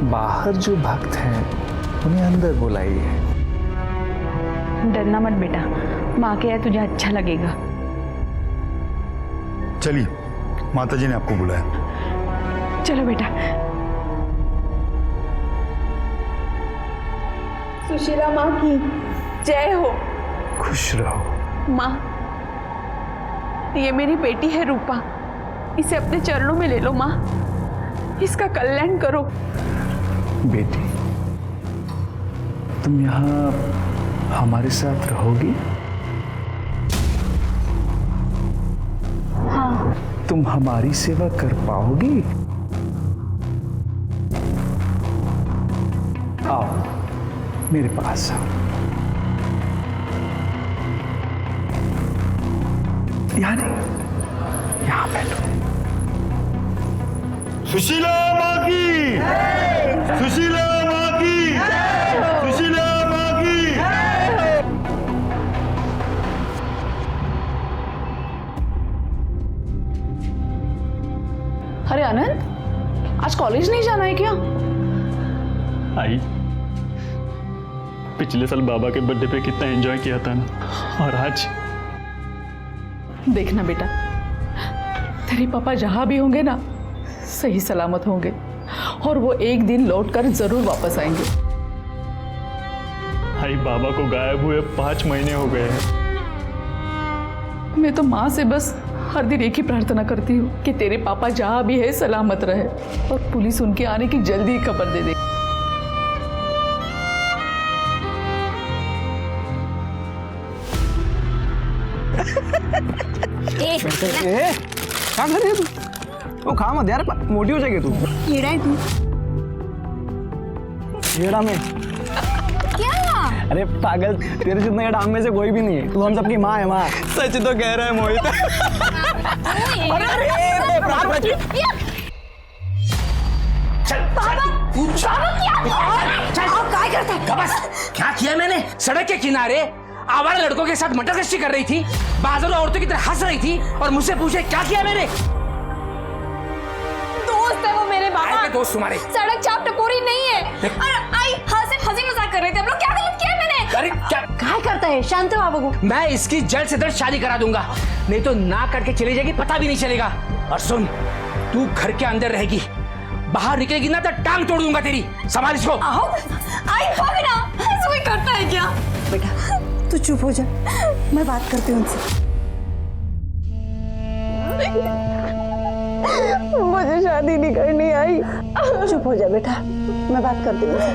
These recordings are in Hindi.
बाहर जो भक्त हैं उन्हें अंदर बुलाइए। डरना मत बेटा, माँ के है तुझे अच्छा लगेगा। चलिए, माताजी ने आपको बुलाया। चलो बेटा। सुशीला माँ की जय हो। खुश रहो। माँ, ये मेरी बेटी है रूपा, इसे अपने चरणों में ले लो माँ, इसका कल्याण करो। बेटी, तुम यहाँ हमारे साथ रहोगी? हाँ। तुम हमारी सेवा कर पाओगी? आओ मेरे पास आओ। यहाँ नहीं, यहाँ बैठो। सुशीला माँ की, सुशीला माँ की, सुशीला माँ की। अरे आनंद, आज कॉलेज नहीं जाना है क्या? आई, पिछले साल बाबा के बर्थडे पे कितना एंजॉय किया था ना, और आज देखना बेटा, तेरे पापा जहां भी होंगे ना सही सलामत होंगे, और वो एक दिन लौटकर जरूर वापस आएंगे। आई, बाबा को गायब हुए 5 महीने हो गए हैं। मैं तो माँ से बस हर दिन एक ही प्रार्थना करती हूँ कि तेरे पापा जहां भी है सलामत रहे, और पुलिस उनके आने की जल्दी ही खबर दे दे। क्या कर रही है तू? वो खा मत यार, मोटी हो जाएगी तू। कीड़ा है तू। कीड़ा में क्या? अरे पागल, तेरे जितना कीड़ा हम में से कोई भी नहीं है। तू हम सबकी माँ है। माँ सच तो कह रहा है मोहित। क्या किया मैंने? सड़क के किनारे आवारा लड़कों के साथ मटरकश्ती कर रही थी, बाजारों औरतों की तरह हंस रही थी, और मुझसे पूछे क्या किया मैंने? दोस्त है वो मेरे बाबा। दोस्त तुम्हारे? सड़क चाप टपोरी नहीं है। और आई हंसी मजाक कर रहे थे हम लोग। क्या गलत किया मैंने? अरे क्या करता है? शांत हो बाबू। मैं इसकी जल्द से जल्द शादी करा दूंगा, नहीं तो ना करके चली जाएगी, पता भी नहीं चलेगा। और सुन, तू घर के अंदर रहेगी, बाहर निकलेगी ना तो टांग तोड़ दूंगा तेरी। संभाल इसको। आई भाभी ना, ऐसा कोई करता है क्या? बेटा तू चुप हो जा, मैं बात करती हूँ उनसे। मुझे शादी नहीं करनी। आई चुप हो जा बेटा, मैं बात करती हूँ उनसे।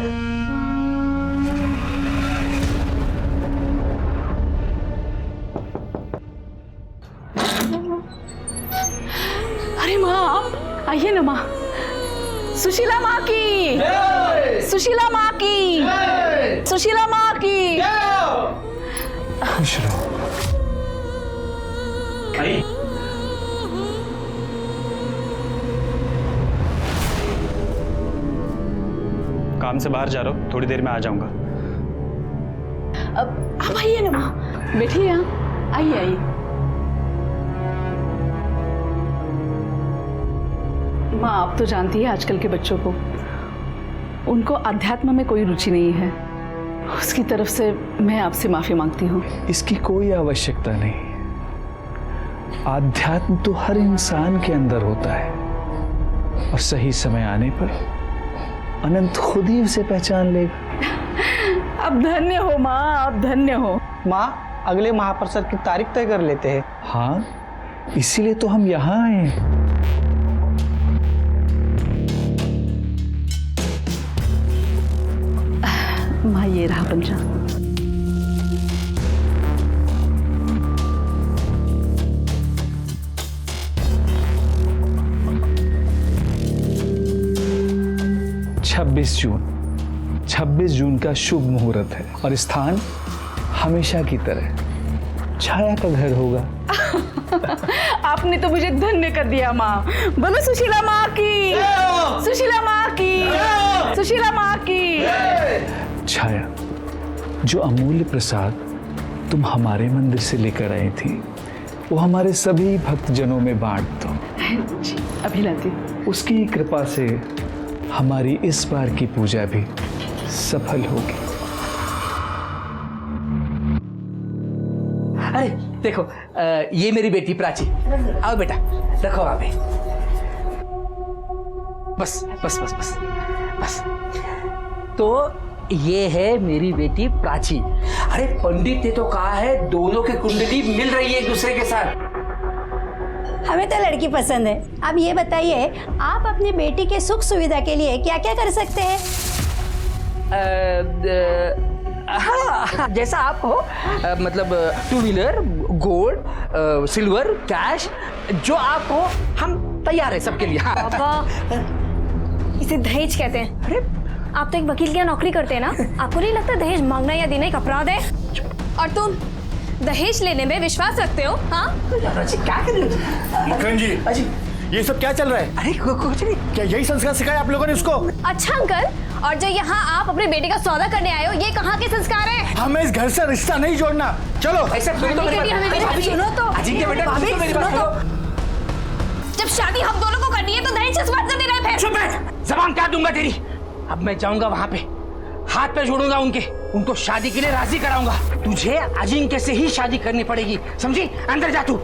अरे माँ, आप आइए ना माँ। सुशीला माँ की, सुशीला माँ की, सुशीला माँ की। खुश रहो। आई, काम से बाहर जा रहा हूँ, थोड़ी देर में आ जाऊंगा। अब आप आइए ना माँ, बैठिए यहाँ, आइए आइए। माँ, आप तो जानती है आजकल के बच्चों को, उनको अध्यात्म में कोई रुचि नहीं है। उसकी तरफ से मैं आपसे माफी मांगती हूँ। इसकी कोई आवश्यकता नहीं। आध्यात्म तो हर इंसान के अंदर होता है, और सही समय आने पर अनंत खुद ही उसे पहचान लेगा। अब धन्य हो माँ, अब धन्य हो। माँ, अगले महाप्रसाद की तारीख तय कर लेते हैं। हाँ, इसीलिए तो हम यहाँ आए हैं। माँ, ये रहा पंचांग। छब्बीस जून का शुभ मुहूर्त है, और स्थान हमेशा की तरह छाया का घर होगा। आपने तो मुझे धन्य कर दिया माँ। बोलो सुशीला माँ की, सुशीला माँ की, सुशीला माँ की। छाया, जो अमूल्य प्रसाद तुम हमारे मंदिर से लेकर आई थी, वो हमारे सभी भक्तजनों में बांट दो। जी, अभी लाती हूँ। उसकी कृपा से हमारी इस बार की पूजा भी सफल होगी। अरे देखो, ये मेरी बेटी प्राची। आओ बेटा, रखो वहां पे। बस बस बस बस बस। तो ये है मेरी बेटी प्राची। अरे पंडित ने तो कहा है दोनों की कुंडली मिल रही है एक दूसरे के साथ। हमें तो लड़की पसंद है। अब ये बताइए, आप अपनी बेटी के सुख सुविधा के लिए क्या क्या कर सकते हैं? हाँ, जैसा आप हो, मतलब 2 व्हीलर, गोल्ड, सिल्वर, कैश, जो आप हो हम तैयार है सबके लिए। हाँ। पापा, इसे दहेज कहते हैं। अरे आप तो एक वकील की नौकरी करते हैं ना, आपको नहीं लगता दहेज मांगना या देना एक अपराध है? और तुम दहेज लेने में विश्वास रखते हो? हाँ, क्या कर रहे हो? मुखर्जी जी, ये सब क्या चल रहा है? अरे कुछ नहीं। क्या यही संस्कार सिखाया आप लोगों ने उसको? अच्छा अंकल, और जो यहाँ आप अपने बेटे का सौदा करने आए हो, ये कहाँ के संस्कार है? हमें इस घर से रिश्ता नहीं जोड़ना। चलो। ऐसा सुनो तो मेरी बात। सुनो तो। अजिंक्य बेटा, भाभी, सुनो मेरी सुनो बात। तो। जब शादी हम दोनों को करनी है तो दहेज किस बात से दे रहे हैं फिर? चुप बैठ, जबान काट दूंगा तेरी। अब मैं जाऊंगा वहां पे, हाथ पे जोड़ूंगा उनको शादी के लिए राजी कराऊंगा। तुझे अजिंक्य से ही शादी करनी पड़ेगी, समझी? अंदर जा तू।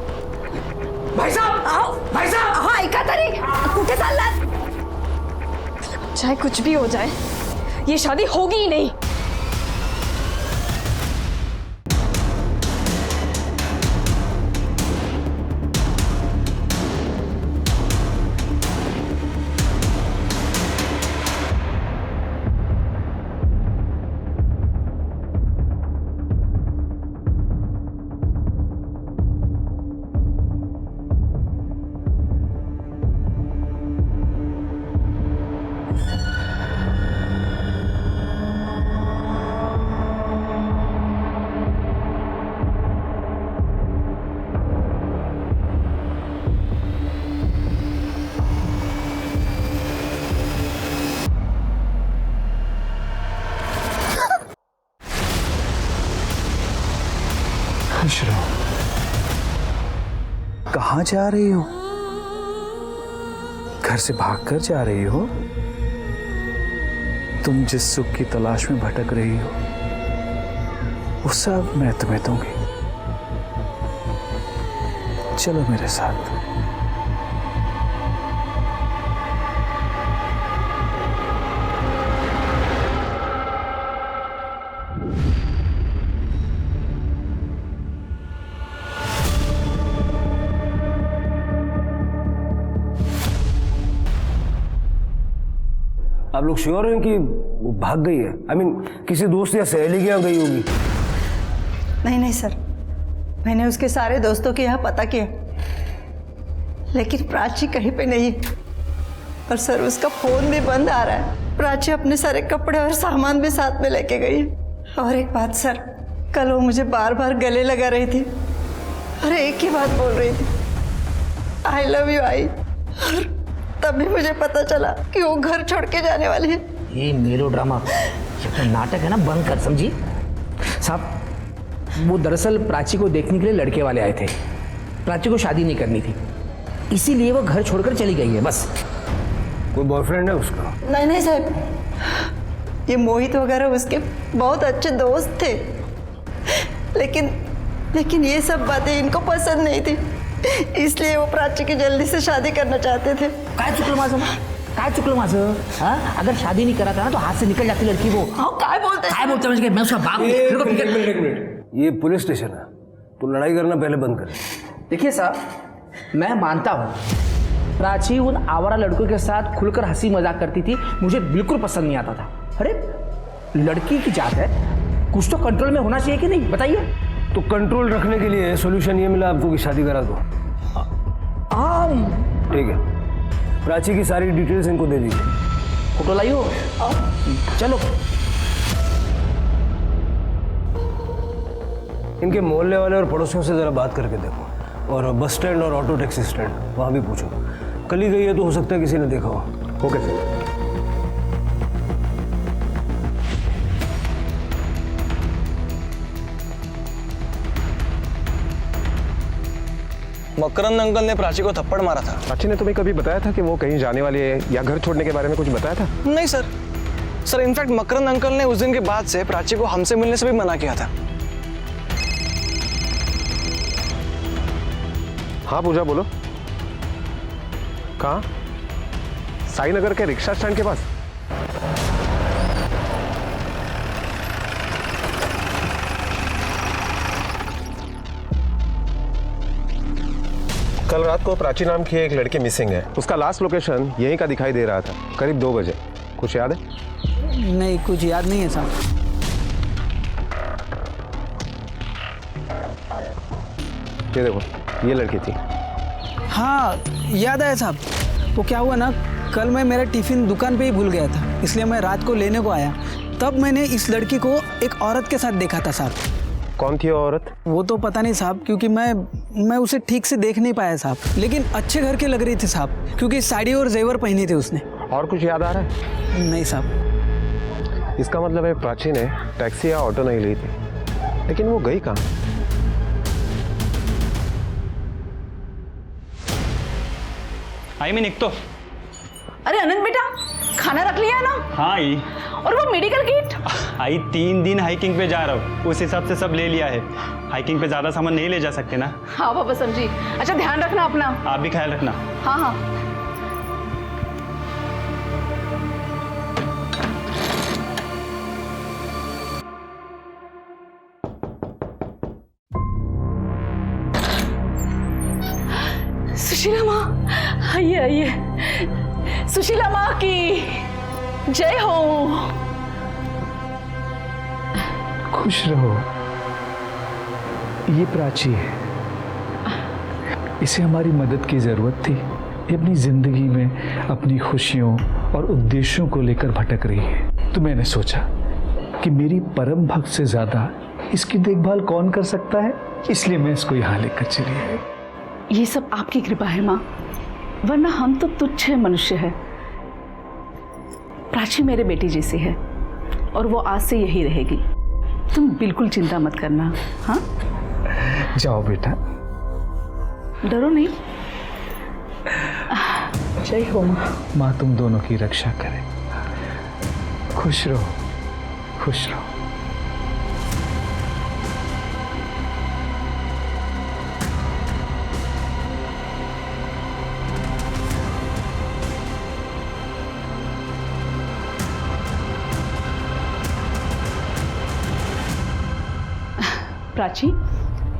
भाई साहब आओ, भाई साहब। हाँ, ऐका तरी कुठे चाललात? चाहे कुछ भी हो जाए, ये शादी होगी ही नहीं। खुश रहो। कहाँ जा रही हो? घर से भागकर जा रही हो? तुम जिस सुख की तलाश में भटक रही हो, वो सब मैं तुम्हें दूंगी। चलो मेरे साथ। आप लोग श्योर हैं कि वो भाग गई है? I mean, किसी दोस्त या सहेली के यहाँ गई होगी? नहीं नहीं सर, मैंने उसके सारे दोस्तों के यहाँ पता किया, लेकिन प्राची कहीं पे नहीं। और सर उसका फोन भी बंद आ रहा है। प्राची अपने सारे कपड़े और सामान भी साथ में लेके गई। और एक बात सर, कल वो मुझे बार बार गले लगा रही थी और एक ही बात बोल रही थी, आई लव यू आई। और तभी मुझे पता चला कि वो घर छोड़ के जाने वाली है। ये मेलोड्रामा, ये तो नाटक है ना, बंद कर, समझी? साहब, वो दरअसल प्राची को देखने के लिए लड़के वाले आए थे। प्राची को शादी नहीं करनी थी, इसीलिए वो घर छोड़कर चली गई है, बस। कोई बॉयफ्रेंड है उसका? नहीं नहीं साहब, ये मोहित वगैरह उसके बहुत अच्छे दोस्त थे, लेकिन ये सब बातें इनको पसंद नहीं थी, इसलिए वो प्राची की जल्दी से शादी करना चाहते थे। काय चुकलं माझं? हाँ, अगर शादी नहीं करा था ना तो हाथ से निकल जाती लड़की वो। हाँ, काय बोलते मुझे, मैं उसका बाप हूँ। मेरे को एक मिनट, ये पुलिस स्टेशन है, तो लड़ाई करना पहले बंद कर। देखिए साहब, मैं मानता हूँ प्राची उन आवारा लड़कों के साथ खुलकर हंसी मजाक करती थी, मुझे बिल्कुल पसंद नहीं आता था। अरे लड़की की जात है, कुछ तो कंट्रोल में होना चाहिए कि नहीं, बताइए? तो कंट्रोल रखने के लिए सोल्यूशन ये मिला आपको कि शादी करा दो। ठीक है, प्राची की सारी डिटेल्स इनको दे दीजिए। फोटो लाइयो, चलो। इनके मोहल्ले वाले और पड़ोसियों से जरा बात करके देखो, और बस स्टैंड और ऑटो टैक्सी स्टैंड वहाँ भी पूछो। कल ही गई है तो हो सकता है किसी ने देखा हो। Okay sir. मकरंद अंकल ने प्राची को थप्पड़ मारा था। प्राची ने तुम्हें कभी बताया था कि वो कहीं जाने वाली है या घर छोड़ने के बारे में कुछ बताया था? नहीं सर इनफैक्ट मकरंद अंकल ने उस दिन के बाद से प्राची को हमसे मिलने से भी मना किया था। हाँ पूजा बोलो। कहाँ? साई नगर के रिक्शा स्टैंड के पास। कल रात को प्राची नाम की एक लड़की मिसिंग है। उसका लास्ट लोकेशन यहीं का दिखाई दे रहा था, करीब 2 बजे। कुछ याद है? नहीं, कुछ याद नहीं है साहब। ये देखो, ये लड़की थी। हाँ याद आया साहब। वो क्या हुआ ना, कल मैं मेरा टिफिन दुकान पे ही भूल गया था, इसलिए मैं रात को लेने को आया। तब मैंने इस लड़की को एक औरत के साथ देखा था साहब। कौन थी वो औरत? वो तो पता नहीं साहब, क्योंकि मैं उसे ठीक से देख नहीं पाया साहब, लेकिन अच्छे घर की लग रही थी साहब, क्योंकि साड़ी और जेवर पहनी थी उसने। और कुछ याद आ रहा है? नहीं साहब। इसका मतलब है प्राची ने टैक्सी या ऑटो नहीं ली थी, लेकिन वो गई कहाँ? आई मैं निकतो। अरे अनंत बेटा, खाना रख लिया ना? हाँ आई। और वो मेडिकल किट? आई 3 दिन हाइकिंग पे जा रहा हूँ, उस हिसाब से सब ले लिया है। हाइकिंग पे ज़्यादा सामान नहीं ले जा सकते ना। हाँ पापा समझी। अच्छा ध्यान रखना अपना। आप भी ख्याल रखना। हाँ हाँ। सुशीला माँ, आइए आइए। सुशीला माँ की जय हो। खुश रहो। ये प्राची है, इसे हमारी मदद की जरूरत थी। ये अपनी जिंदगी में अपनी खुशियों और उद्देश्यों को लेकर भटक रही है, तो मैंने सोचा कि मेरी परम भक्त से ज्यादा इसकी देखभाल कौन कर सकता है, इसलिए मैं इसको यहाँ लेकर चली आई। ये सब आपकी कृपा है माँ, वरना हम तो तुच्छ मनुष्य है। प्राची मेरे बेटी जैसी है और वो आज से यही रहेगी। तुम बिल्कुल चिंता मत करना। हाँ जाओ बेटा, डरो नहीं। जय हो माँ। माँ तुम दोनों की रक्षा करे। खुश रहो, खुश रहो। प्राची,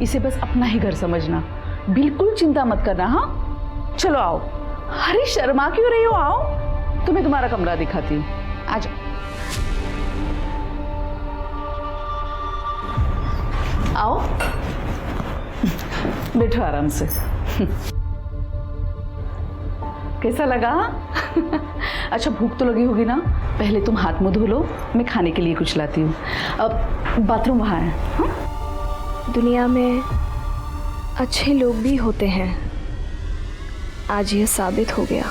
इसे बस अपना ही घर समझना, बिल्कुल चिंता मत करना। हाँ चलो आओ। अरे शर्मा क्यों रही हो, आओ, तुम्हें तुम्हारा कमरा दिखाती हूँ। आ जाओ। आओ, बैठो आराम से। कैसा लगा? अच्छा भूख तो लगी होगी ना, पहले तुम हाथ मुंह धो लो, मैं खाने के लिए कुछ लाती हूँ। अब बाथरूम वहाँ है। हाँ? दुनिया में अच्छे लोग भी होते हैं, आज ये साबित हो गया।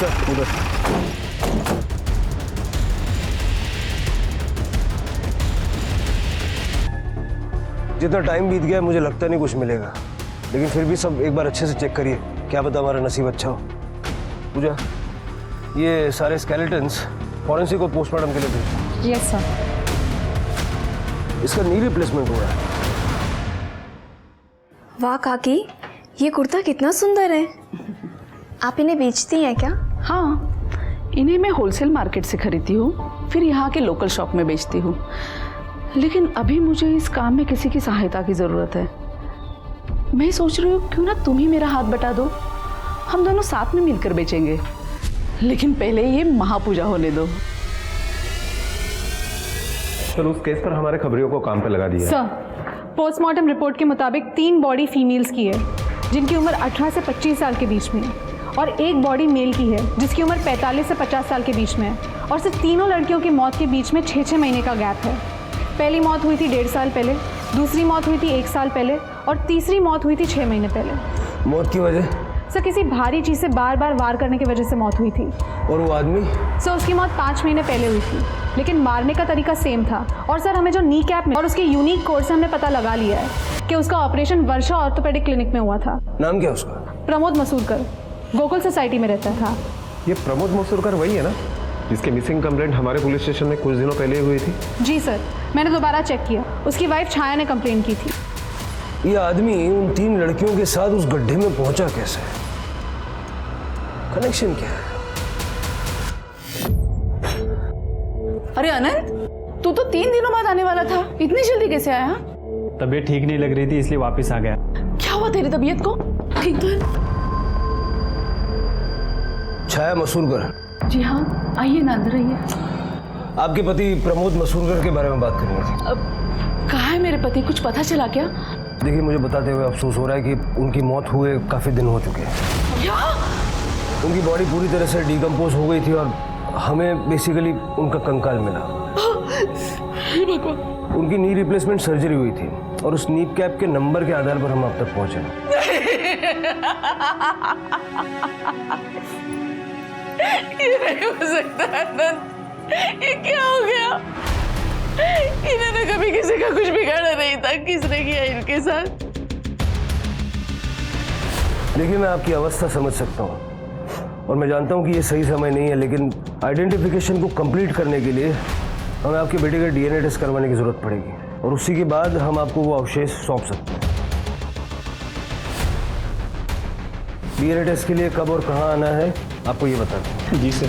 सर उधर। जितना टाइम बीत गया मुझे लगता नहीं कुछ मिलेगा, लेकिन फिर भी सब एक बार अच्छे से चेक करिए, क्या पता हमारा नसीब अच्छा हो। पूजा, ये सारे स्केलेटन्स फॉरेंसिक को पोस्टमार्टम के लिए भेजो। Yes sir. इसका नी रिप्लेसमेंट हो रहा है। वाह काकी, ये कुर्ता कितना सुंदर है। आप इन्हें बेचती हैं क्या? हाँ, इन्हें मैं होलसेल मार्केट से खरीदती हूँ, फिर यहाँ के लोकल शॉप में बेचती हूँ। लेकिन अभी मुझे इस काम में किसी की सहायता की ज़रूरत है। मैं सोच रही हूँ क्यों ना तुम ही मेरा हाथ बटा दो, हम दोनों साथ में मिलकर बेचेंगे। लेकिन पहले ये महापूजा होने दो। सर उस केस पर हमारे खबरियों को काम पे लगा दिया है। सर, पोस्टमार्टम रिपोर्ट के मुताबिक 3 बॉडी फीमेल्स की है जिनकी उम्र 18 से 25 साल के बीच में है, और 1 बॉडी मेल की है जिसकी उम्र 45 से 50 साल के बीच में है, और सिर्फ तीनों लड़कियों की मौत के बीच में 6-6 महीने का गैप है। पहली मौत हुई थी 1.5 साल पहले, दूसरी मौत हुई थी 1 साल पहले और तीसरी मौत हुई थी 6 महीने पहले। मौत की वजह? सर किसी भारी चीज़ से बार बार वार करने की वजह से मौत हुई थी। और वो आदमी? सर उसकी मौत 5 महीने पहले हुई थी, लेकिन मारने का तरीका सेम था। और सर हमें जो नी कैप में और उसके यूनिक कोड से हमने पता लगा लिया है कि उसका ऑपरेशन वर्षा ऑर्थोपेडिक क्लिनिक में हुआ था। नाम क्या उसका? प्रमोद मसूरकर, गोकुल सोसाइटी में रहता था। ये प्रमोद मसूरकर वही है ना जिसके मिसिंग कंप्लेंट हमारे पुलिस स्टेशन में कुछ दिनों पहले हुई थी? जी सर, मैंने दोबारा चेक किया, उसकी वाइफ छाया ने कंप्लेन की थी। ये आदमी उन 3 लड़कियों के साथ उस गड्ढे में पहुंचा कैसे? कनेक्शन क्या है? अरे अनंत, तू तो 3 दिनों बाद आने वाला था, इतनी जल्दी कैसे आया? तबीयत ठीक नहीं लग रही थी इसलिए वापस आ गया। क्या हुआ तेरी तबीयत को? ठीक तो है? छाया मसूरकर? जी हाँ, आइए ना, अंदर आइए। आपके पति प्रमोद मसूरकर के बारे में बात करनी थी। अब कहाँ है मेरे पति, कुछ पता चला क्या? देखिए, मुझे बताते हुए अफसोस हो रहा है कि उनकी मौत हुए काफ़ी दिन हो चुके हैं। क्या? उनकी बॉडी पूरी तरह से डिकम्पोज हो गई थी और हमें बेसिकली उनका कंकाल मिला। उनकी नी रिप्लेसमेंट सर्जरी हुई थी और उस नी कैप के नंबर के आधार पर हम अब तक पहुंचे। ये नहीं हो सकता अनंत, ये क्या हो गया? इन्होंने कभी किसी का कुछ बिगाड़ा नहीं था, किसने किया इनके साथ? देखिए, मैं आपकी अवस्था समझ सकता हूँ और मैं जानता हूँ कि ये सही समय नहीं है, लेकिन आइडेंटिफिकेशन को कंप्लीट करने के लिए हमें आपके बेटे का DNA टेस्ट करवाने की जरूरत पड़ेगी और उसी के बाद हम आपको वो अवशेष सौंप सकते हैं। DNA टेस्ट के लिए कब और कहाँ आना है आपको ये बता दें। जी सर।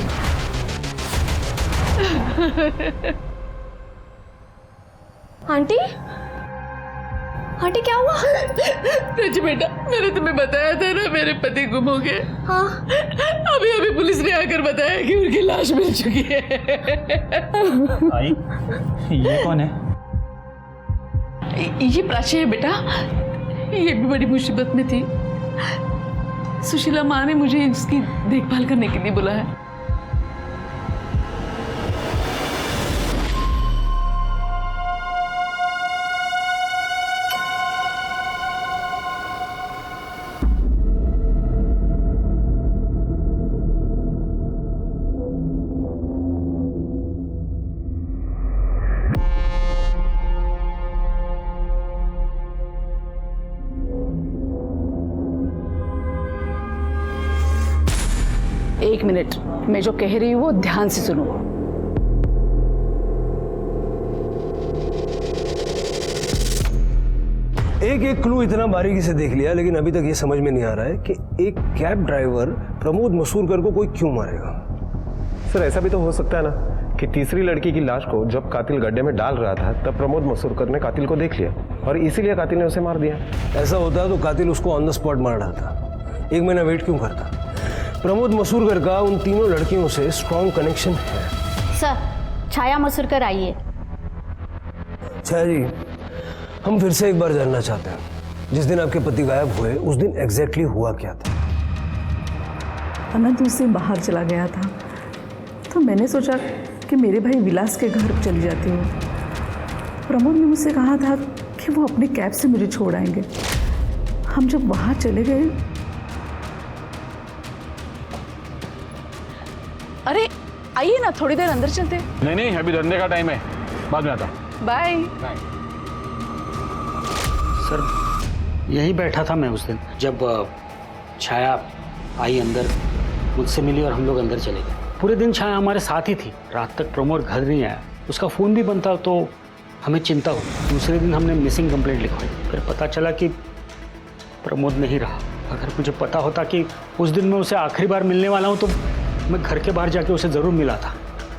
आंटी, आंटी क्या हुआ? रज बेटा, मैंने तुम्हें बताया था ना मेरे पति गुम हो गए। हाँ, अभी पुलिस ने आकर बताया कि उनकी लाश मिल चुकी है। आई, ये कौन है? ये प्राची है बेटा, ये भी बड़ी मुसीबत में थी। सुशीला माँ ने मुझे इसकी देखभाल करने के लिए बुलाया। एक मिनट, मैं जो कह रही हूँ वो ध्यान से सुनो। एक क्लू इतना बारीकी से देख लिया, लेकिन अभी तक ये समझ में नहीं आ रहा है कि एक कैब ड्राइवर प्रमोद मसूरकर को कोई क्यों मारेगा। सर, ऐसा भी तो हो सकता है ना कि तीसरी लड़की की लाश को जब कातिल गड्ढे में डाल रहा था तब प्रमोद मसूरकर ने कातिल को देख लिया और इसीलिए कातिल ने उसे मार दिया। ऐसा होता तो कातिल उसको ऑन द स्पॉट मार डालता, 1 महीना वेट क्यों करता? प्रमोद मसूरकर का उन तीनों लड़कियों से स्ट्रॉन्ग कनेक्शन है। सर, छाया मसूरकर आइए। छाया जी, हम फिर से एक बार जानना चाहते हैं, जिस दिन आपके पति गायब हुए उस दिन एग्जैक्टली हुआ क्या था? अनंत उस दिन बाहर चला गया था, तो मैंने सोचा कि मेरे भाई विलास के घर चली जाती हूँ। प्रमोद ने मुझसे कहा था कि वो अपनी कैब से मुझे छोड़ आएंगे। हम जब वहाँ चले गए, अरे आइए ना, थोड़ी देर अंदर चलते। नहीं, अभी धंधे का टाइम है, बाद में आता। बाय। सर, यही बैठा था मैं उस दिन जब छाया आई अंदर, मुझसे मिली और हम लोग अंदर चले गए। पूरे दिन छाया हमारे साथ ही थी, रात तक प्रमोद घर नहीं आया, उसका फ़ोन भी बंद था, तो हमें चिंता हुई। दूसरे दिन हमने मिसिंग कंप्लेंट लिखवाई, फिर पता चला कि प्रमोद नहीं रहा। अगर मुझे पता होता कि उस दिन मैं उसे आखिरी बार मिलने वाला हूँ तो मैं घर के बाहर जाके उसे ज़रूर मिला था।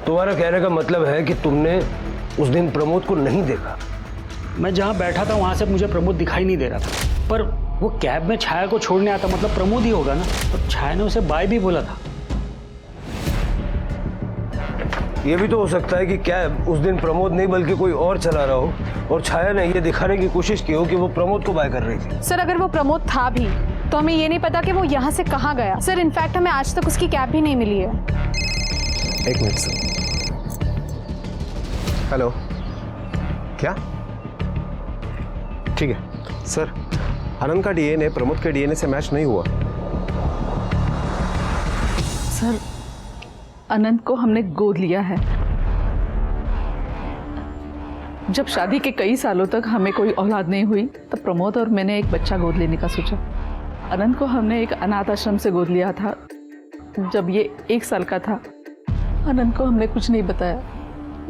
तुम्हारा कहने का मतलब है कि तुमने उस दिन प्रमोद को नहीं देखा? मैं जहाँ बैठा था वहाँ से मुझे प्रमोद दिखाई नहीं दे रहा था, पर वो कैब में छाया को छोड़ने आता, मतलब प्रमोद ही होगा ना। तो छाया ने उसे बाय भी बोला था। ये भी तो हो सकता है कि कैब उस दिन प्रमोद नहीं बल्कि कोई और चला रहा हो और छाया ने ये दिखाने की कोशिश की हो कि वो प्रमोद को बाय कर रही थी। सर, अगर वो प्रमोद था भी तो हमें ये नहीं पता कि वो यहाँ से कहाँ गया। सर, इनफैक्ट हमें आज तक उसकी कैब भी नहीं मिली है। 1 मिनट सर। हेलो, क्या? ठीक है सर, आनंद का डीएनए प्रमोद के डीएनए से मैच नहीं हुआ। सर, अनंत को हमने गोद लिया है। जब शादी के कई सालों तक हमें कोई औलाद नहीं हुई तब प्रमोद और मैंने एक बच्चा गोद लेने का सोचा। अनंत को हमने एक अनाथ आश्रम से गोद लिया था जब ये 1 साल का था। अनंत को हमने कुछ नहीं बताया,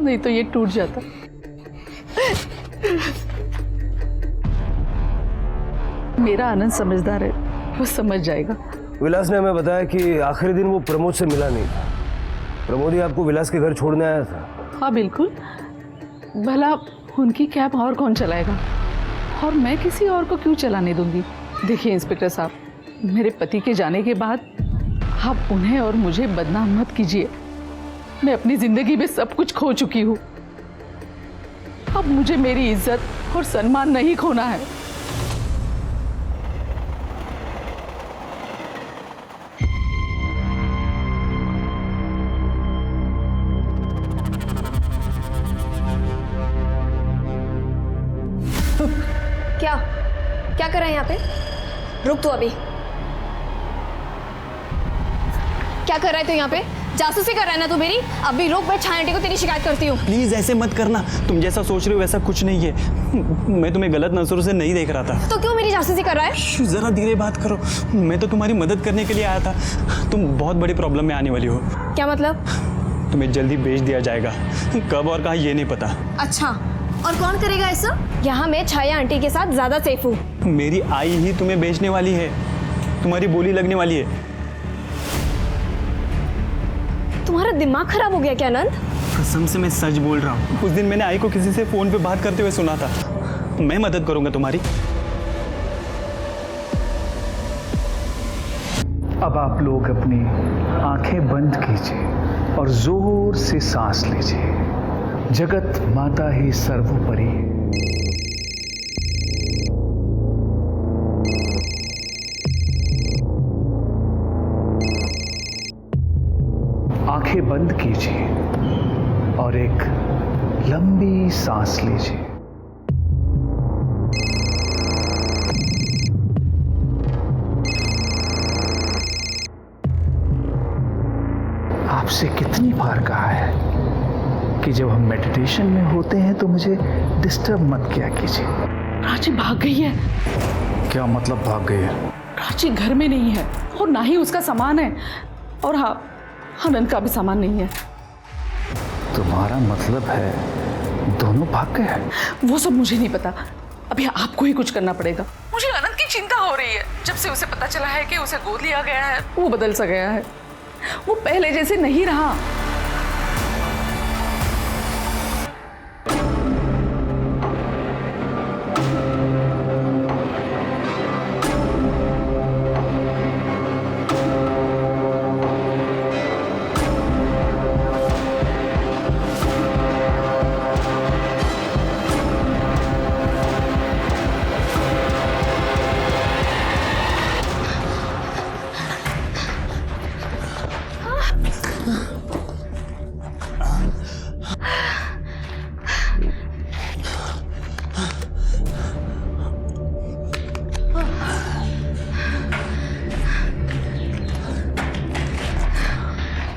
नहीं तो ये टूट जाता। मेरा आनंद समझदार है, वो समझ जाएगा। विलास ने हमें बताया कि आखिरी दिन वो प्रमोद से मिला नहीं। प्रमोद ही आपको विलास के घर छोड़ने आया था। हाँ बिल्कुल, भला उनकी कैब और कौन चलाएगा, और मैं किसी और को क्यों चलाने दूंगी। देखिए इंस्पेक्टर साहब, मेरे पति के जाने के बाद आप उन्हें और मुझे बदनाम मत कीजिए। मैं अपनी जिंदगी में सब कुछ खो चुकी हूँ, अब मुझे मेरी इज्जत और सम्मान नहीं खोना है। क्या क्या कर रहा है यहाँ पे? रुक तू अभी। क्या कर रहा है तू यहाँ पे? जासूसी कर रहा है ना तू मेरी? अभी रुक, मैं छाया आंटी को तेरी शिकायत करती हूँ। प्लीज ऐसे मत करना, तुम जैसा सोच रहे हो वैसा कुछ नहीं है। मैं तुम्हें गलत नजरों से नहीं देख रहा था। तो क्यों मेरी जासूसी कर रहा है? जरा धीरे बात करो, मैं तो तुम्हारी मदद करने के लिए आया था। तुम बहुत बड़ी प्रॉब्लम में आने वाली हो। क्या मतलब? तुम्हें जल्दी बेच दिया जाएगा, कब और कहाँ ये नहीं पता। अच्छा, और कौन करेगा ऐसा? यहाँ मैं छाया आंटी के साथ ज्यादा सेफ हूँ। मेरी आई ही तुम्हें बेचने वाली है, तुम्हारी बोली लगने वाली है। तुम्हारा दिमाग खराब हो गया क्या आनंद? कसम से मैं सच बोल रहा हूँ। उस दिन मैंने आई को किसी से फोन पे बात करते हुए सुना था। मैं मदद करूंगा तुम्हारी। अब आप लोग अपनी आंखें बंद कीजिए और जोर से सांस लीजिए। जगत माता ही सर्वोपरि है। आंखें बंद कीजिए और एक लंबी सांस लीजिए। आपसे कितनी बार कहा है कि जब हम मेडिटेशन में होते हैं तो मुझे डिस्टर्ब मत किया कीजिए। रांची भाग गई है। क्या मतलब भाग गई है? रांची घर में नहीं है और ना ही उसका सामान है, और हाँ, आनंद का भी सामान नहीं है। तुम्हारा मतलब है दोनों भाग गए हैं? वो सब मुझे नहीं पता, अभी आपको ही कुछ करना पड़ेगा। मुझे आनंद की चिंता हो रही है। जब से उसे पता चला है कि उसे गोद लिया गया है, वो बदल सा गया है, वो पहले जैसे नहीं रहा।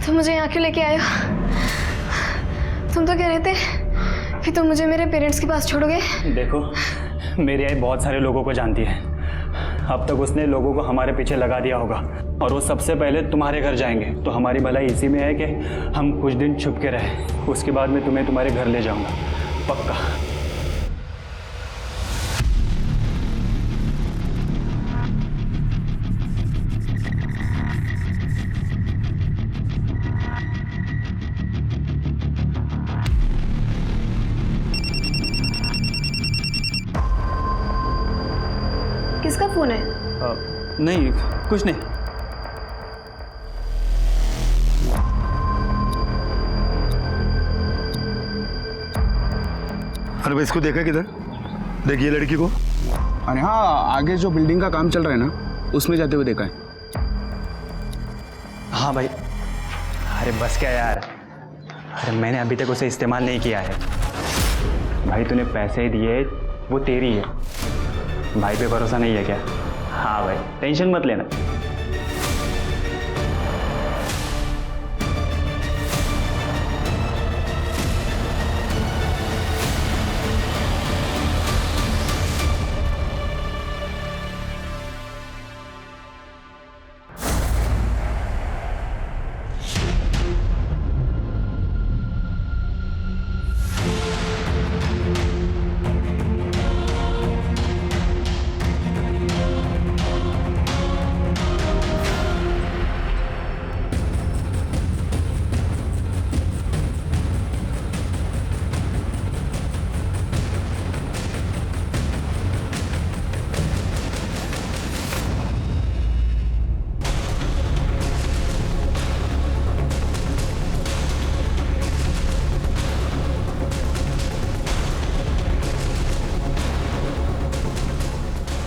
तुम मुझे यहाँ क्यों लेके आए हो? तुम तो कह रहे थे कि तुम मुझे मेरे पेरेंट्स के पास छोड़ोगे। देखो, मेरी आई बहुत सारे लोगों को जानती है। अब तक उसने लोगों को हमारे पीछे लगा दिया होगा, और वो सबसे पहले तुम्हारे घर जाएंगे। तो हमारी भलाई इसी में है कि हम कुछ दिन छुप के रहें। उसके बाद मैं तुम्हें तुम्हारे घर ले जाऊंगा, पक्का। किसका फोन है? नहीं, कुछ नहीं। अरे भाई, इसको देखा किधर? देखिए लड़की को। अरे हाँ, आगे जो बिल्डिंग का काम चल रहा है ना, उसमें जाते हुए देखा है। हाँ भाई। अरे बस क्या यार, अरे मैंने अभी तक उसे इस्तेमाल नहीं किया है। भाई तूने पैसे दिए, वो तेरी है। भाई पे भरोसा नहीं है क्या? हाँ भाई, टेंशन मत लेना।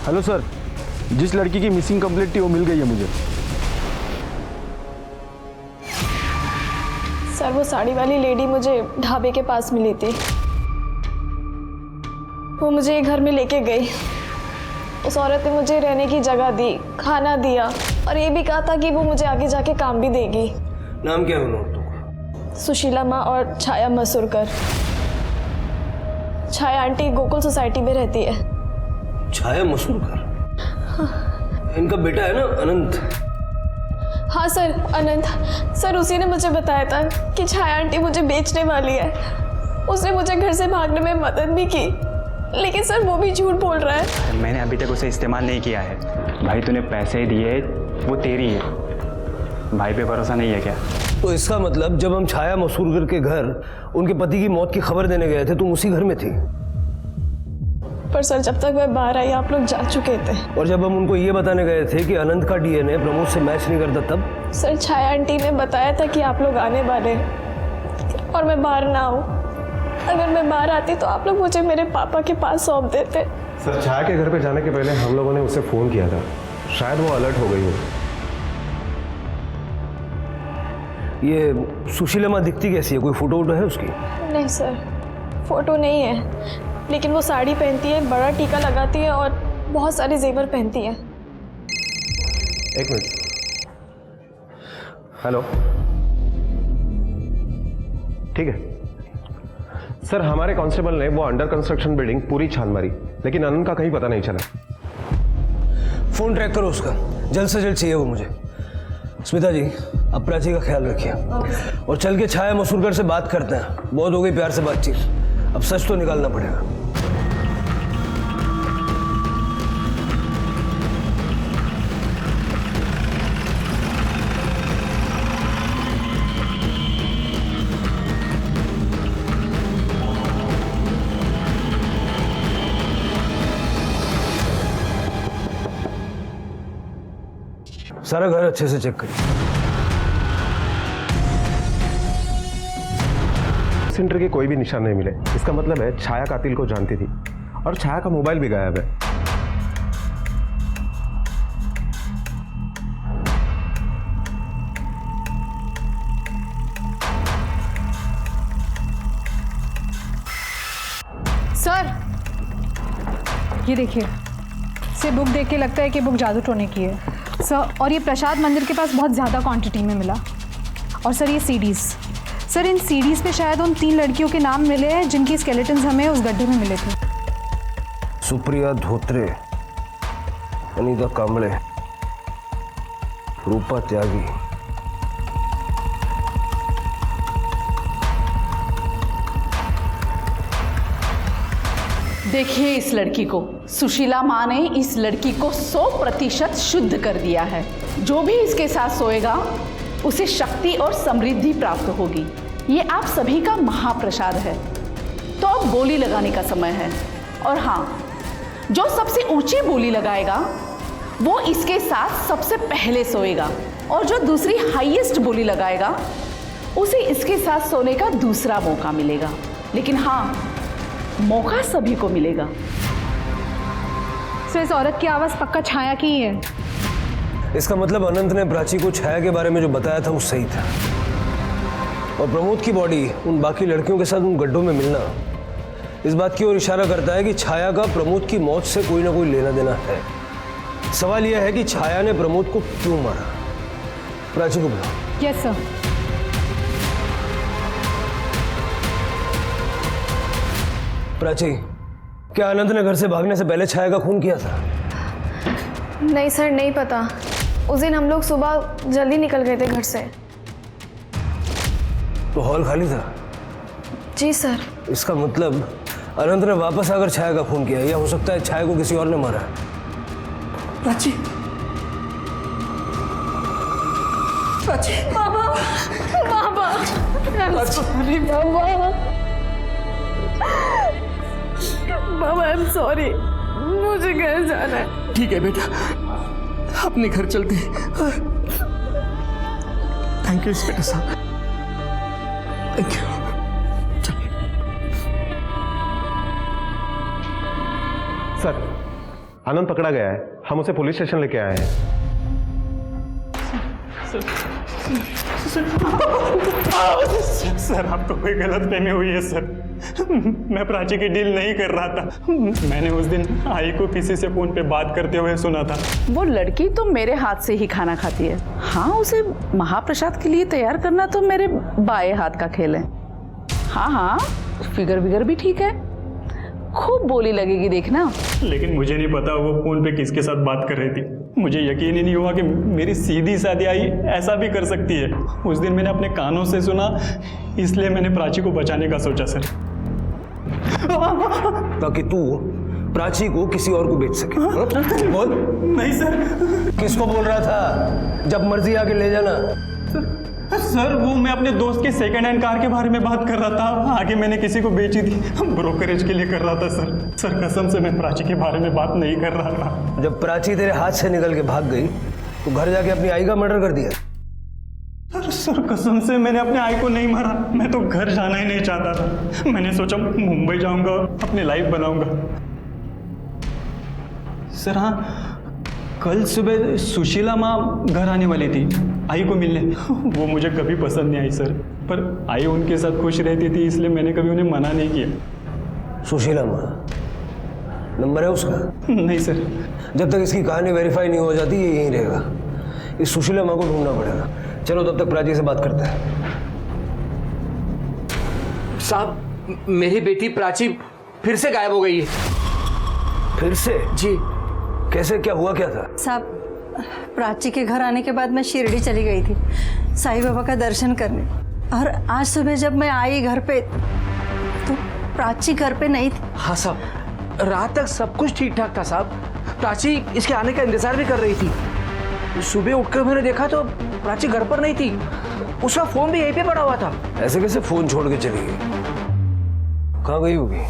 हेलो सर, जिस लड़की की मिसिंग कंप्लेंट थी वो मिल गई है मुझे। सर वो साड़ी वाली लेडी मुझे ढाबे के पास मिली थी। वो मुझे घर में लेके गई। उस औरत ने मुझे रहने की जगह दी, खाना दिया और ये भी कहा था कि वो मुझे आगे जाके काम भी देगी। नाम क्या है उन औरतों का? सुशीला माँ और छाया मसूरकर। छाया आंटी गोकुल सोसाइटी में रहती है। छाया मसूरकर? इनका बेटा है ना अनंत? हाँ सर, अनंत। सर उसी ने मुझे बताया था कि छाया आंटी मुझे बेचने वाली है। उसने मुझे घर से भागने में मदद भी की, लेकिन सर वो भी झूठ बोल रहा है। मैंने अभी तक उसे इस्तेमाल नहीं किया है भाई। तूने पैसे दिए, वो तेरी है। भाई पे भरोसा नहीं है क्या? तो इसका मतलब जब हम छाया मसूरकर के घर उनके पति की मौत की खबर देने गए थे तुम उसी घर में थी? पर सर जब तक मैं बाहर आई आप लोग जा चुके थे। और जब हम उनको ये बताने गए थे कि अनंत का डीएनए प्रमोद से मैच नहीं करता तब? सर छाया आंटी ने बताया था कि आप लोग आने वाले और मैं बाहर ना आऊँ। अगर मैं बाहर आती तो आप लोग मुझे मेरे पापा के पास सौंप देते। सर छाया के घर पे जाने के पहले हम लोगों ने उसे फ़ोन किया था, शायद वो अलर्ट हो गई हो। ये सुशीला माँ दिखती कैसी है? कोई फोटो वोटो है उसकी? नहीं सर, फोटो नहीं है, लेकिन वो साड़ी पहनती है, बड़ा टीका लगाती है और बहुत सारे जेवर पहनती है। एक मिनट। हेलो, ठीक है सर, हमारे कांस्टेबल ने वो अंडर कंस्ट्रक्शन बिल्डिंग पूरी छान मारी, लेकिन अनंत का कहीं पता नहीं चला। फोन ट्रैक करो उसका, जल्द से जल्द चाहिए वो मुझे। स्मिता जी, अब प्राची का ख्याल रखिए और चल के छाया मसूरकर से बात करते हैं। बहुत हो गई प्यार से बातचीत, अब सच तो निकालना पड़ेगा। सारा घर अच्छे से चेक करिए। सेंटर के कोई भी निशान नहीं मिले। इसका मतलब है छाया कातिल को जानती थी और छाया का मोबाइल भी गायब है। सर ये देखिए, से बुक देख के लगता है कि बुक जादू टोने की है सर। और ये प्रसाद मंदिर के पास बहुत ज़्यादा क्वांटिटी में मिला। और सर ये सीडीज़, सर इन सीडीज़ पे शायद उन 3 लड़कियों के नाम मिले हैं जिनकी स्केलेटन्स हमें उस गड्ढे में मिले थे। सुप्रिया धोत्रे, अनीता कांबळे, रूपा त्यागी। देखिए इस लड़की को, सुशीला माँ ने इस लड़की को 100% शुद्ध कर दिया है। जो भी इसके साथ सोएगा उसे शक्ति और समृद्धि प्राप्त होगी। ये आप सभी का महाप्रसाद है। तो अब बोली लगाने का समय है। और हाँ, जो सबसे ऊंची बोली लगाएगा वो इसके साथ सबसे पहले सोएगा, और जो दूसरी हाईएस्ट बोली लगाएगा उसे इसके साथ सोने का दूसरा मौका मिलेगा। लेकिन हाँ, मौका सभी को मिलेगा। सर इस औरत की आवाज़ पक्का छाया की ही है। इसका मतलब अनंत ने प्राची को छाया के बारे में जो बताया था वो सही था, और प्रमोद की बॉडी उन बाकी लड़कियों के साथ उन गड्ढों में मिलना, इस बात की ओर इशारा करता है कि छाया का प्रमोद की मौत से कोई ना कोई लेना देना है। सवाल यह है कि छाया ने प्रमोद को क्यों मारा। प्राची को बुलाओ। Yes sir. प्राची, क्या आनंद ने घर से भागने से पहले छाया का खून किया था? नहीं सर, नहीं पता। उस दिन हम लोग सुबह जल्दी निकल गए थे घर से। तो हॉल खाली था? जी सर। इसका मतलब अनंत ने वापस आकर छाया का खून किया, या हो सकता है छाया को किसी और ने मारा। प्राची, प्राची, बाबा, बाबा, बाबा, आई एम सॉरी, मुझे घर जाना है। ठीक है बेटा, अपने घर चलते हैं। थैंक यू इंस्पेक्टर साहब, थैंक यू। सर, आनंद पकड़ा गया है, हम उसे पुलिस स्टेशन लेके आए हैं। सर आपको कोई गलतफहमी हुई है सर। मैं प्राची की डील नहीं कर रहा था। मैंने उस दिन आई को किसी से फोन पे बात करते हुए सुना था। वो लड़की तो मेरे हाथ से ही खाना खाती है। हाँ, उसे महाप्रसाद के लिए तैयार करना तो मेरे बाएं हाथ का खेल है। हाँ हाँ, फिगर विगर भी ठीक है, खूब बोली लगेगी देखना। लेकिन मुझे नहीं पता वो फोन पे किसके साथ बात कर रही थी। मुझे यकीन ही नहीं हुआ कि मेरी सीधी सादी आई ऐसा भी कर सकती है। उस दिन मैंने अपने कानों से सुना, इसलिए मैंने प्राची को बचाने का सोचा सर। ताकि तू प्राची को किसी और को बेच सके। बोल। नहीं सर। किसको बोल रहा था? जब मर्जी आके ले जाना। सर वो मैं अपने दोस्त के सेकंड हैंड कार के बारे में बात कर रहा था। आगे मैंने किसी को बेची थी, ब्रोकरेज के लिए कर रहा था सर। सर कसम से मैं प्राची के बारे में बात नहीं कर रहा था। जब प्राची तेरे हाथ से निकल के भाग गई तो घर जाके अपनी आई का मर्डर कर दिया। सर कसम से मैंने अपने आई को नहीं मारा। मैं तो घर जाना ही नहीं चाहता था। मैंने सोचा मुंबई जाऊंगा, अपनी लाइफ बनाऊंगा। सर हाँ, कल सुबह सुशीला माँ घर आने वाली थी आई को मिलने। वो मुझे कभी पसंद नहीं आई सर, पर आई उनके साथ खुश रहती थी, इसलिए मैंने कभी उन्हें मना नहीं किया। सुशीला माँ नंबर है उसका? नहीं सर। जब तक इसकी कहानी वेरीफाई नहीं हो जाती ये यहीं रहेगा। इस सुशीला माँ को ढूंढना पड़ेगा। चलो तब तक प्राची से बात करते हैं। साहब, मेरी बेटी प्राची फिर से गायब हो गई है। फिर से? जी। कैसे, क्या हुआ, क्या था? साहब, प्राची के घर आने के बाद मैं शिरडी चली गई थी साईं बाबा का दर्शन करने, और आज सुबह जब मैं आई घर पे तो प्राची घर पे नहीं थी। हाँ साहब, रात तक सब कुछ ठीक ठाक था साहब। प्राची इसके आने का इंतजार भी कर रही थी। सुबह उठकर मैंने देखा तो प्राची घर पर नहीं थी। उसका फोन भी यहीं पे पड़ा हुआ था। ऐसे कैसे फोन छोड़ के चली गई? कहाँ गई होगी?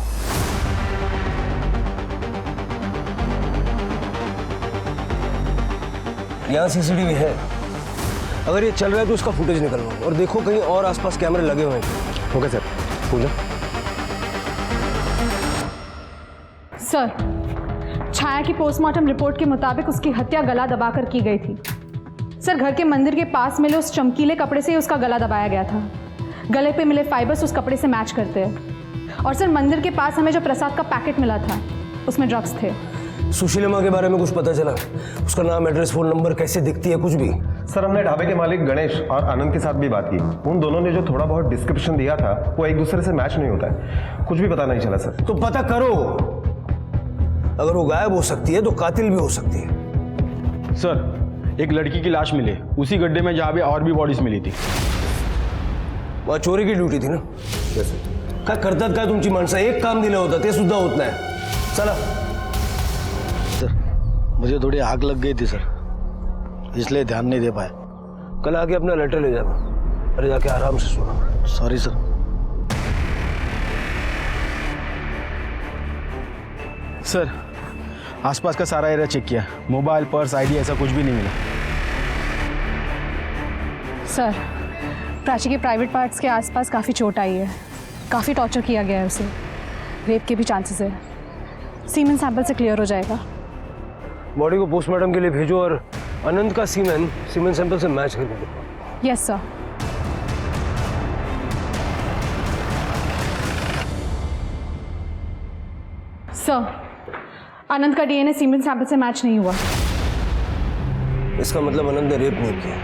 यहाँ सीसीटीवी है, अगर ये चल रहा है तो उसका फुटेज निकलवाओ और देखो कहीं और आसपास कैमरे लगे हुए हैं। Okay sir. Pooja. Sir, Chhaya की पोस्टमार्टम रिपोर्ट के मुताबिक उसकी हत्या गला दबाकर की गई थी। सर, घर के मंदिर के पास मिले उस चमकीले कपड़े से ही उसका गला दबाया गया था। गले पे मिले फाइबर्स उस कपड़े से मैच करते हैं। और सर, मंदिर के पास हमें जो प्रसाद का पैकेट मिला था उसमें ड्रग्स थे। सुशीला माँ के बारे में कुछ पता चला? उसका नाम, एड्रेस, फोन नंबर, कैसे दिखती है, कुछ भी? सर, हमने ढाबे के मालिक गणेश और आनंद के साथ भी बात की। उन दोनों ने जो थोड़ा बहुत डिस्क्रिप्शन दिया था वो एक दूसरे से मैच नहीं होता है। कुछ भी पता नहीं चला सर। तो पता करो। अगर वो गायब हो सकती है तो कातिल भी हो सकती है। सर, एक लड़की की लाश मिली उसी गड्ढे में जहाँ पे और भी बॉडीज मिली थी। वहाँ चोरी की ड्यूटी थी ना? काय करतात काय तुमची माणसं? एक काम दिलं होतं ते सुद्धा होत नाही। चला। मुझे थोड़ी आग लग गई थी सर, इसलिए ध्यान नहीं दे पाए। कल आके अपना लेटर ले जाना, अरे जाके आराम से सोना। Sorry sir. सर, आसपास का सारा एरिया चेक किया, मोबाइल, पर्स, आईडी ऐसा कुछ भी नहीं मिला। सर, प्राची के प्राइवेट पार्ट्स के आसपास काफ़ी चोट आई है, काफ़ी टॉर्चर किया गया है उसे, रेप के भी चांसेस है। सीमेन सैंपल से क्लियर हो जाएगा। बॉडी को पोस्टमार्टम के लिए भेजो और अनंत का सीमेन सैंपल से मैच करके दो। Yes sir. सर, आनंद का डीएनए सीमेन सैंपल से मैच नहीं हुआ। इसका मतलब अनंत ने रेप नहीं किया,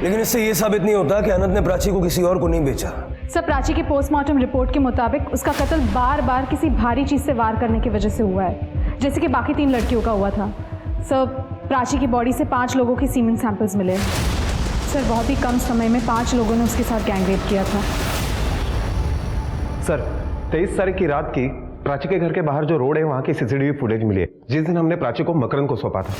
लेकिन इससे ये साबित नहीं होता कि अनंत ने प्राची को किसी और को नहीं बेचा। सर, प्राची की पोस्टमार्टम रिपोर्ट के मुताबिक उसका कत्ल बार बार किसी भारी चीज से वार करने की वजह से हुआ है, जैसे कि बाकी 3 लड़कियों का हुआ था। सर, प्राची की बॉडी से 5 लोगों के सीमेन सैंपल्स मिले। सर, बहुत ही कम समय में 5 लोगों ने उसके साथ गैंग रेप किया था। सर, 23 तारीख की रात की प्राची के घर के बाहर जो रोड है वहां की सीसीटीवी फुटेज मिली है, जिस दिन हमने प्राची को मकरंद को सौंपा था।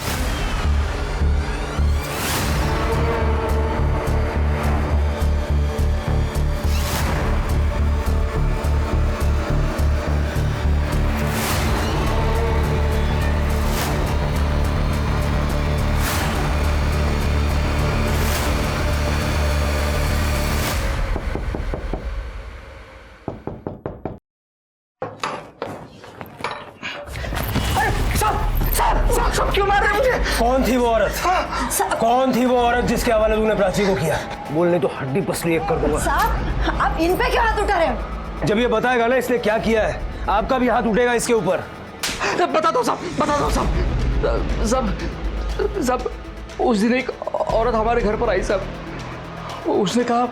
सब क्यों मार रहे हैं मुझे? कौन थी वो औरत? कौन थी वो औरत जिसके हवाले तूने प्राची को किया? बोलने तो हड्डी पसली एक कर दूंगा। साहब, आप इन पे क्यों हाथ उठा रहे हो? जब ये बताएगा ना इसने क्या किया है, आपका भी हाथ उठेगा इसके ऊपर। बता दो साहब, बता दो साहब। साहब, उस दिन एक औरत हमारे घर पर आई साहब। उसने कहा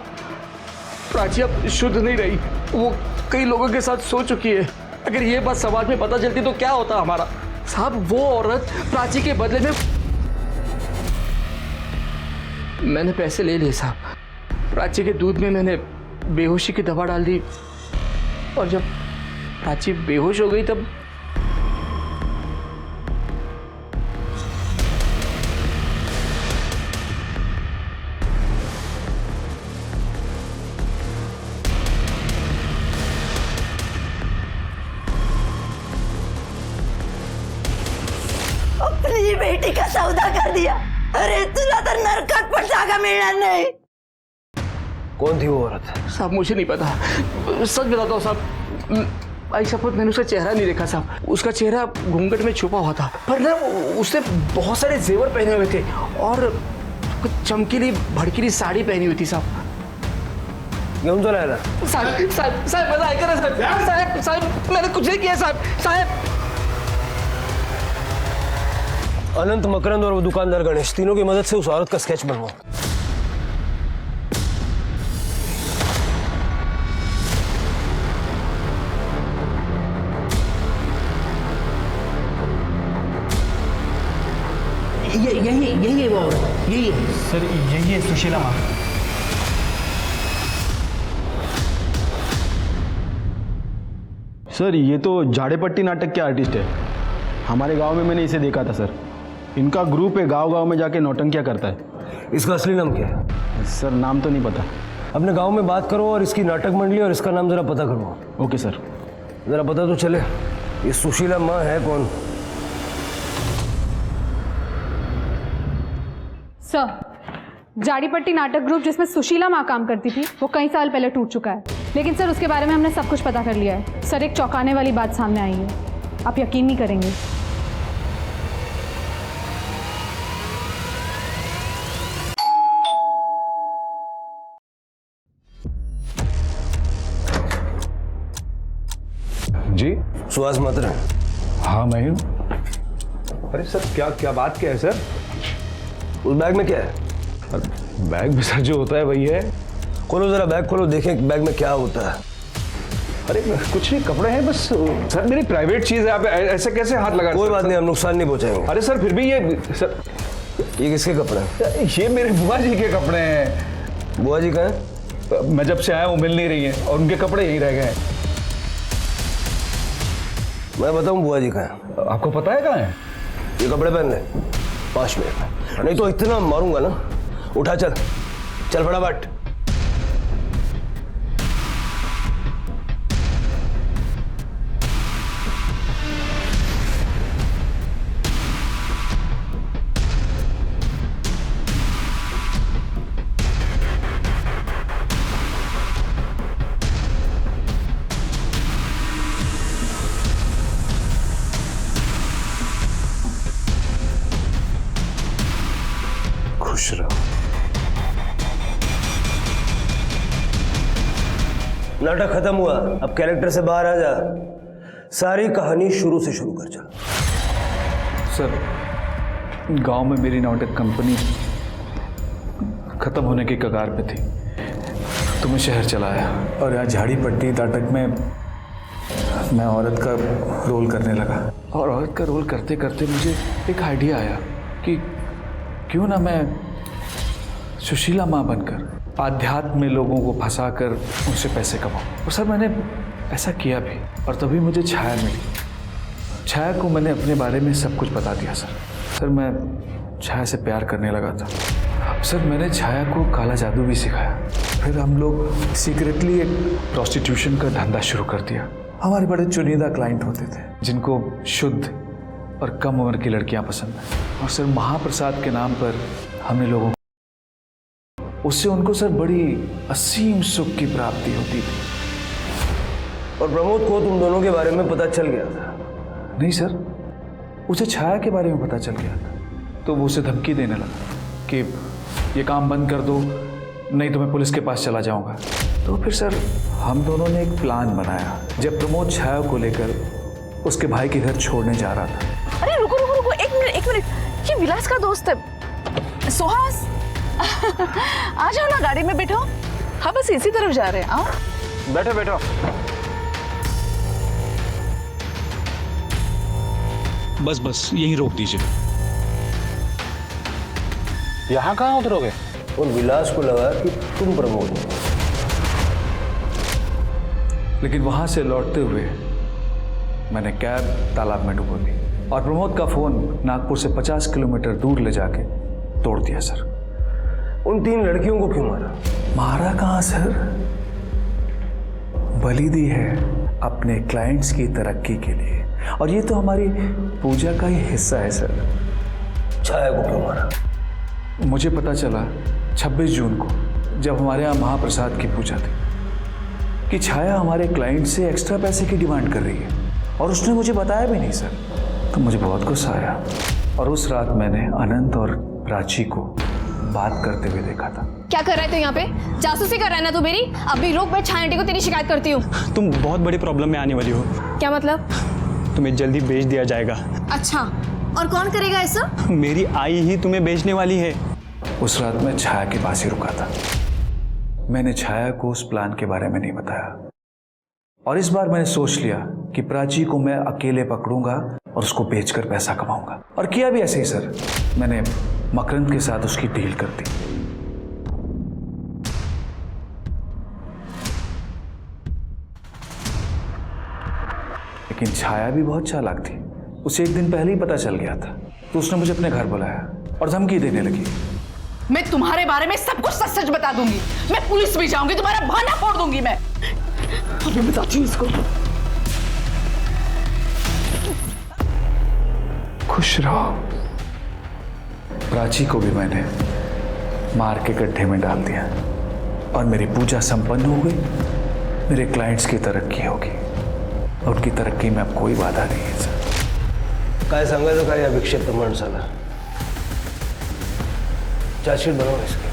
प्राची अब शुद्ध नहीं रही, वो कई लोगों के साथ सो चुकी है। अगर ये बात समाज में पता चलती तो क्या होता हमारा? साहब, वो औरत प्राची के बदले में मैंने पैसे ले लिए साहब। प्राची के दूध में मैंने बेहोशी की दवा डाल दी और जब प्राची बेहोश हो गई तब अपनी बेटी का सौदा कर दिया। अरे तुला तर नरकात पण जागा मिळणार नाही। कौन थी वो औरत? साहब, मुझे नहीं पता, सच बताता हूँ साहब। आई शपथ, मैंने उसका चेहरा नहीं देखा साहब। उसका चेहरा घूंघट में छुपा हुआ था, पर ना उसने बहुत सारे जेवर पहने हुए थे और कुछ चमकीली भड़कीली साड़ी पहनी हुई थी साहब। घेऊन चला याला। साहब साहब साहब, मला ऐका ना साहब। साहब साहब, मैंने कुछ नहीं किया साहब। साहब, अनंत, मकरंद और वो दुकानदार गणेश, तीनों की मदद से उस औरत का स्केच बनवाओ। यही है वो औरत, यही है सर, यही है सुशीला माँ। सर, ये तो झाड़ेपट्टी नाटक के आर्टिस्ट है। हमारे गांव में मैंने इसे देखा था सर। इनका ग्रुप है, गांव-गांव में जाके नौटंकियां करता है। इसका असली नाम क्या है? सर, नाम तो नहीं पता। अपने गांव में बात करो और इसकी नाटक मंडली और इसका नाम जरा पता करो। Okay sir. जरा पता तो चले ये सुशीला माँ है कौन? सर, जाड़ीपट्टी नाटक ग्रुप जिसमें सुशीला माँ काम करती थी वो कई साल पहले टूट चुका है, लेकिन सर उसके बारे में हमने सब कुछ पता कर लिया है। सर, एक चौंकाने वाली बात सामने आई है, आप यकीन नहीं करेंगे। जी, सुहास मात्र। हाँ, मैं हूँ। अरे सर, क्या बात क्या है सर? उस बैग में क्या है? बैग में सर जो होता है वही है। खोलो जरा बैग, खोलो, देखें बैग में क्या होता है। अरे कुछ नहीं, कपड़े हैं बस। सर, मेरी प्राइवेट चीज है, आप ऐसे कैसे हाथ लगा? कोई बात नहीं, हम नुकसान नहीं पहुंचाएंगे। अरे सर, फिर भी ये सर, ये किसके कपड़े हैं? ये मेरे बुआ जी के कपड़े हैं। बुआ जी कहाँ हैं? मैं जब से आया वो मिल नहीं रही हैं और उनके कपड़े यहीं रह गए हैं। मैं बताऊं बुआ जी कहाँ हैं? आपको पता है कहाँ है? ये कपड़े पहन ले 5 मिनट, नहीं तो इतना मारूंगा ना। उठा, चल चल फटाफट। खुश रहो। नाटक खत्म हुआ, अब कैरेक्टर से बाहर आ जा। सारी कहानी शुरू से शुरू कर चल। सर, गांव में मेरी नाटक कंपनी खत्म होने की कगार पे थी, तो मैं शहर चला आया और यहाँ झाड़ी पट्टी नाटक में मैं औरत का रोल करने लगा। और औरत का रोल करते करते मुझे एक आइडिया आया कि क्यों ना मैं सुशीला माँ बनकर आध्यात्म में लोगों को फंसा कर उनसे पैसे कमाऊँ। और सर मैंने ऐसा किया भी, और तभी मुझे छाया मिली। छाया को मैंने अपने बारे में सब कुछ बता दिया सर मैं छाया से प्यार करने लगा था। सर मैंने छाया को काला जादू भी सिखाया। फिर हम लोग सीक्रेटली एक प्रोस्टिट्यूशन का धंधा शुरू कर दिया। हमारे बड़े चुनिंदा क्लाइंट होते थे जिनको शुद्ध और कम उम्र की लड़कियां पसंद हैं। और सर महाप्रसाद के नाम पर हमने लोगों उससे उनको सर बड़ी असीम सुख की प्राप्ति होती थी। और प्रमोद को तुम दोनों के बारे में पता चल गया था? नहीं सर, उसे छाया के बारे में पता चल गया था, तो वो उसे धमकी देने लगा कि ये काम बंद कर दो, नहीं तो मैं पुलिस के पास चला जाऊंगा। तो फिर सर हम दोनों ने एक प्लान बनाया। जब प्रमोद छाया को लेकर उसके भाई के घर छोड़ने जा रहा था। अरे रुको रुको रुको, एक मिनट, ये विलास का दोस्त है सुहास। आ जाओ ना, गाड़ी में बैठो। हाँ बस इसी तरफ जा रहे हैं। आओ बैठो बैठो। बस यहीं रोक दीजिए। यहाँ कहाँ उतरोगे? उन विलास को लगा कि तुम प्रमोद हो। लेकिन वहां से लौटते हुए मैंने कैब तालाब में डुबो दी और प्रमोद का फोन नागपुर से 50 किलोमीटर दूर ले जाके तोड़ दिया सर। उन 3 लड़कियों को क्यों मारा? मारा कहाँ सर, बलि दी है अपने क्लाइंट्स की तरक्की के लिए। और ये तो हमारी पूजा का ही हिस्सा है सर। छाया को क्यों मारा? मुझे पता चला 26 जून को, जब हमारे यहाँ महाप्रसाद की पूजा थी, कि छाया हमारे क्लाइंट से एक्स्ट्रा पैसे की डिमांड कर रही है और उसने मुझे बताया भी नहीं सर। तो मुझे बहुत गुस्सा आया और उस रात मैंने अनंत और प्राची को बात करते हुए देखा था। क्या कर रहा है तू यहाँ पे? जासूसी कर रहा है ना तू मेरी? अभी रोक, मैं छाया आंटी को तेरी शिकायत करती हूँ। तुम बहुत बड़ी प्रॉब्लम में आने वाली हो। क्या मतलब? तुम्हें जल्दी बेच दिया जाएगा। अच्छा, और कौन करेगा ऐसा? मेरी आई ही तुम्हें बेचने वाली है। उस रात मैं छाया के पास ही रुका था। मैंने छाया को उस प्लान के बारे में नहीं बताया और इस बार मैंने सोच लिया कि प्राची को मैं अकेले पकड़ूंगा और उसको बेचकर पैसा कमाऊंगा। और किया भी ऐसे ही सर। मैंने मकरंद के साथ उसकी डील कर दी। लेकिन छाया भी बहुत चालाक थी। उसे एक दिन पहले ही पता चल गया था, तो उसने मुझे अपने घर बुलाया और धमकी देने लगी। मैं तुम्हारे बारे में सब कुछ सच सच बता दूंगी। मैं पुलिस भी जाऊंगी, तुम्हारा बहाना फोड़ दूंगी मैं। और मैं बताती हूँ इसको। खुश रहो। प्राची को भी मैंने मार के गड्ढे में डाल दिया और मेरी पूजा संपन्न हो गई। मेरे क्लाइंट्स की तरक्की होगी और उनकी तरक्की में अब कोई बाधा नहीं है सर। काय सांगायचं काय या विक्षिप्त माणसाला? चार्जशीट बनवा इसकी।